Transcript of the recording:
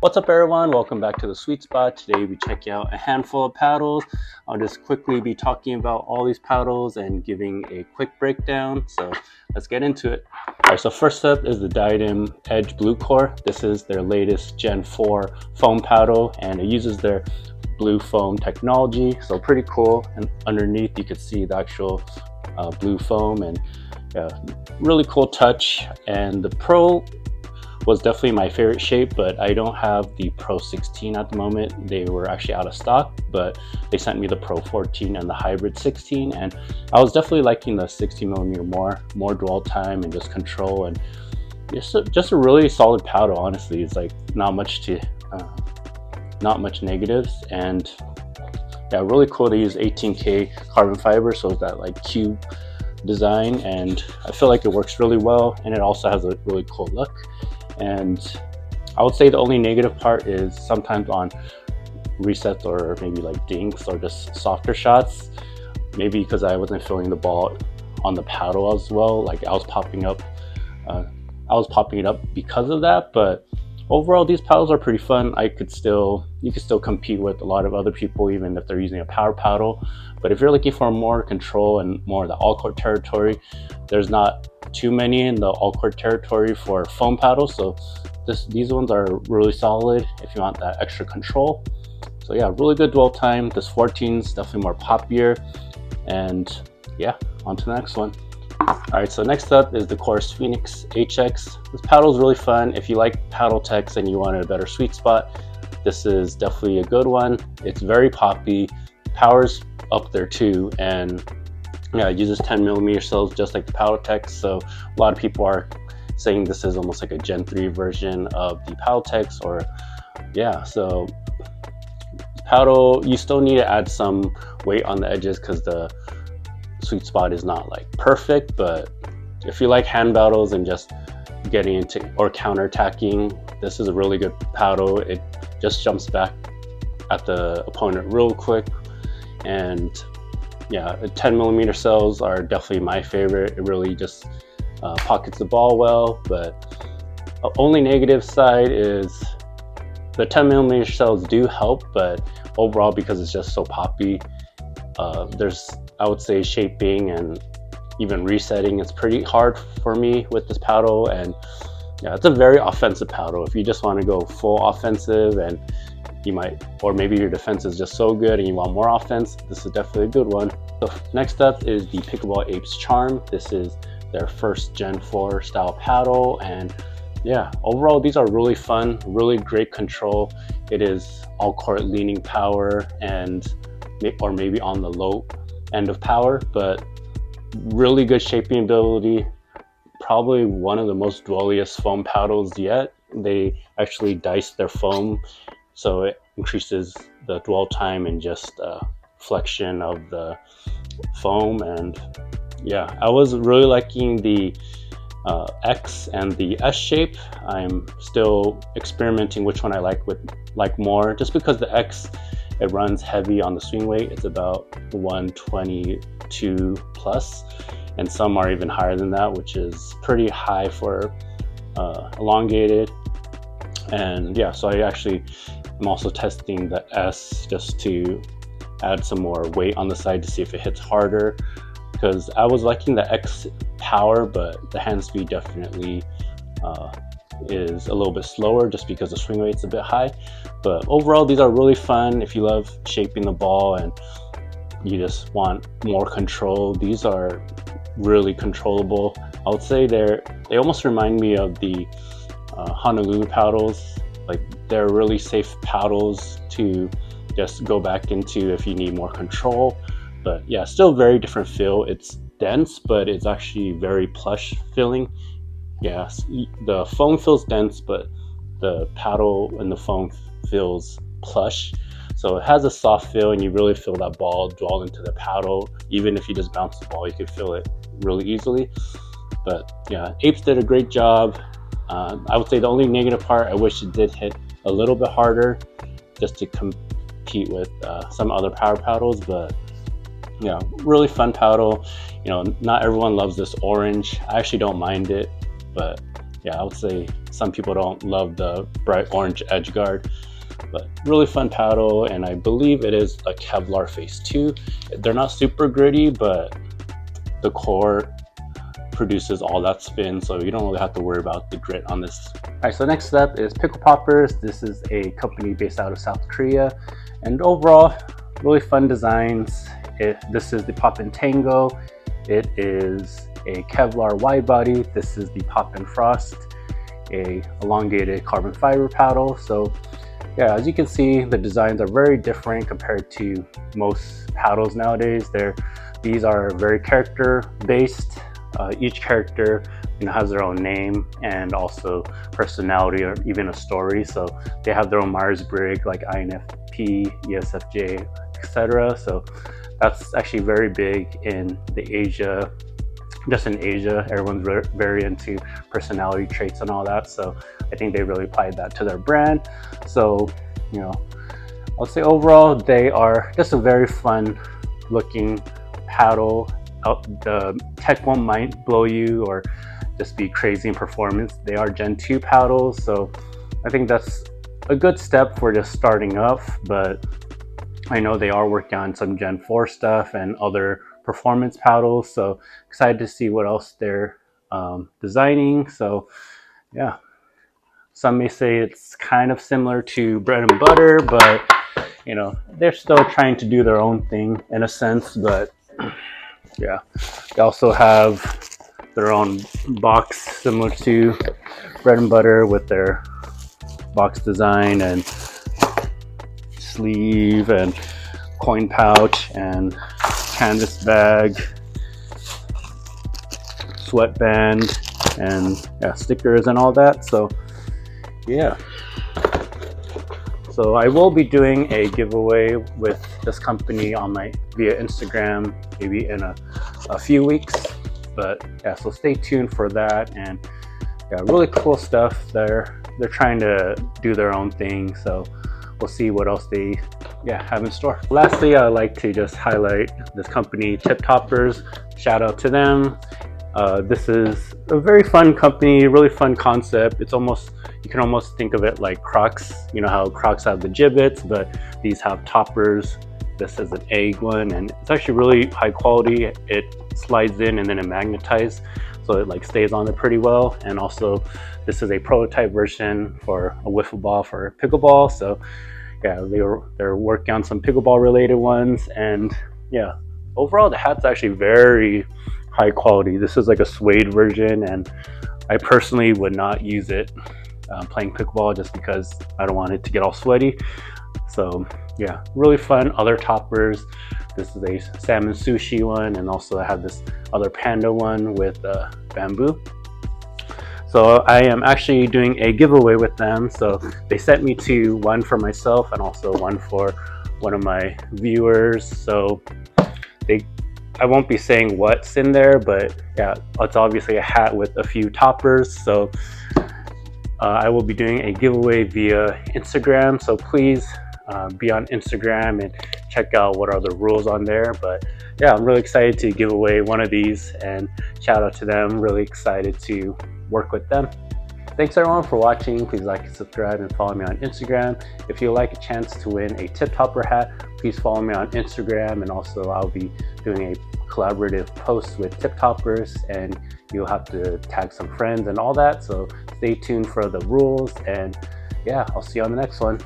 What's up everyone, welcome back to the Sweetspot. Today we check out a handful of paddles. I'll just quickly be talking about all these paddles and giving a quick breakdown. So let's get into it. Alright, so first up is the Diadem Edge Blucore. This is their latest Gen 4 foam paddle and it uses their blue foam technology. So pretty cool, and underneath you can see the actual blue foam and really cool touch. And the Pro was definitely my favorite shape, but I don't have the Pro 16 at the moment. They were actually out of stock, but they sent me the Pro 14 and the Hybrid 16, and I was definitely liking the 60mm more dwell time and just control, and just a really solid paddle. Honestly, it's like not much negatives, and yeah, really cool to use 18K carbon fiber, so it's that like cube design, and I feel like it works really well, and it also has a really cool look. And I would say the only negative part is sometimes on resets or maybe like dinks or just softer shots, maybe because I wasn't feeling the ball on the paddle as well. Like I was popping it up because of that. But overall, these paddles are pretty fun. You could still compete with a lot of other people, even if they're using a power paddle. But if you're looking for more control and more of the all court territory, there's not too many in the all court territory for foam paddles. So these ones are really solid if you want that extra control. So yeah, really good dwell time. This 14 is definitely more poppier. And yeah, on to the next one. All right, so next up is the Chorus Phoenix HX. This paddle is really fun. If you like Paddleteks and you wanted a better sweet spot, this is definitely a good one. It's very poppy, power's up there too, and yeah, it uses 10mm cells just like the Paddletek. So a lot of people are saying this is almost like a Gen 3 version of the Paddleteks, or yeah. So paddle, you still need to add some weight on the edges because the sweet spot is not like perfect. But if you like hand battles and just getting into or counterattacking, this is a really good paddle. It just jumps back at the opponent real quick, and yeah, 10mm cells are definitely my favorite. It really just pockets the ball well. But the only negative side is the 10mm cells do help, but overall, because it's just so poppy, there's, I would say, shaping and even resetting, it's pretty hard for me with this paddle. And yeah, it's a very offensive paddle. If you just want to go full offensive, and you might, or maybe your defense is just so good and you want more offense, this is definitely a good one. So next up is the Pickleball Apes Charm. This is their first Gen 4 style paddle, and yeah, overall these are really fun, really great control. It is all court leaning power, and or maybe on the low end of power, but really good shaping ability. Probably one of the most dwelliest foam paddles yet. They actually dice their foam, so it increases the dwell time and just flexion of the foam. And yeah, I was really liking the X and the S shape. I'm still experimenting which one I like more, just because the X, it runs heavy on the swing weight. It's about 122 plus, and some are even higher than that, which is pretty high for elongated. And yeah, so I'm also testing the S just to add some more weight on the side to see if it hits harder, because I was liking the X power, but the hand speed definitely is a little bit slower just because the swing weight's a bit high. But overall, these are really fun if you love shaping the ball and you just want more control. These are really controllable. I would say they almost remind me of the Honolulu paddles. Like, they're really safe paddles to just go back into if you need more control. But yeah, still very different feel. It's dense, but it's actually very plush feeling. Yes, the foam feels dense, but the paddle and the foam feels plush. So it has a soft feel, and you really feel that ball dwell into the paddle. Even if you just bounce the ball, you can feel it really easily. But yeah, Apes did a great job. I would say the only negative part, I wish it did hit a little bit harder just to compete with some other power paddles. But yeah, really fun paddle. You know, not everyone loves this orange. I actually don't mind it, but yeah, I would say some people don't love the bright orange edge guard, but really fun paddle. And I believe it is a Kevlar face too. They're not super gritty, but the core produces all that spin, so you don't really have to worry about the grit on this. All right, so next up is Pickle Poppers. This is a company based out of South Korea, and overall really fun designs. This is the Poppin' Tango. It is a Kevlar wide body. This is the Poppin' Frost, a elongated carbon fiber paddle. So yeah, as you can see, the designs are very different compared to most paddles nowadays. These are very character based. Each character has their own name and also personality or even a story. So they have their own Myers-Briggs, like INFP, ESFJ, etc. So that's actually very big in the Asia. Just in Asia, everyone's very into personality traits and all that. So I think they really applied that to their brand. So, I'll say overall, they are just a very fun looking paddle. The tech won't might blow you or just be crazy in performance. They are Gen 2 paddles, so I think that's a good step for just starting off, but I know they are working on some Gen 4 stuff and other performance paddles, so excited to see what else they're designing. So yeah, some may say it's kind of similar to bread and butter, but they're still trying to do their own thing in a sense. But yeah, they also have their own box similar to bread and butter with their box design and sleeve and coin pouch and canvas bag, sweatband, and yeah, stickers and all that. So yeah, so I will be doing a giveaway with this company via Instagram, maybe in a few weeks. But yeah, so stay tuned for that. And yeah, really cool stuff. They're trying to do their own thing, so we'll see what else they have in store. Lastly, I'd like to just highlight this company, Tip Toppers. Shout out to them. This is a very fun company, really fun concept. You can almost think of it like Crocs. You know how Crocs have the gibbets, but these have toppers. This is an egg one, and it's actually really high quality. It slides in and then it magnetizes, so it stays on there pretty well. And also, this is a prototype version for a wiffle ball for pickleball. So yeah, they're working on some pickleball related ones, and yeah, overall the hat's actually very high quality. This is like a suede version, and I personally would not use it playing pickleball just because I don't want it to get all sweaty. So yeah, really fun. Other toppers, this is a salmon sushi one, and also I have this other panda one with bamboo. So I am actually doing a giveaway with them. So they sent me one for myself and also one for one of my viewers. So I won't be saying what's in there, but yeah, it's obviously a hat with a few toppers. So I will be doing a giveaway via Instagram. So please be on Instagram and check out what are the rules on there. But yeah, I'm really excited to give away one of these, and shout out to them. Really excited to work with them. Thanks everyone for watching. Please like and subscribe and follow me on Instagram. If you'd like a chance to win a Tip Topper hat, please follow me on Instagram, and also I'll be doing a collaborative post with Tip Toppers, and you'll have to tag some friends and all that. So stay tuned for the rules, and yeah, I'll see you on the next one.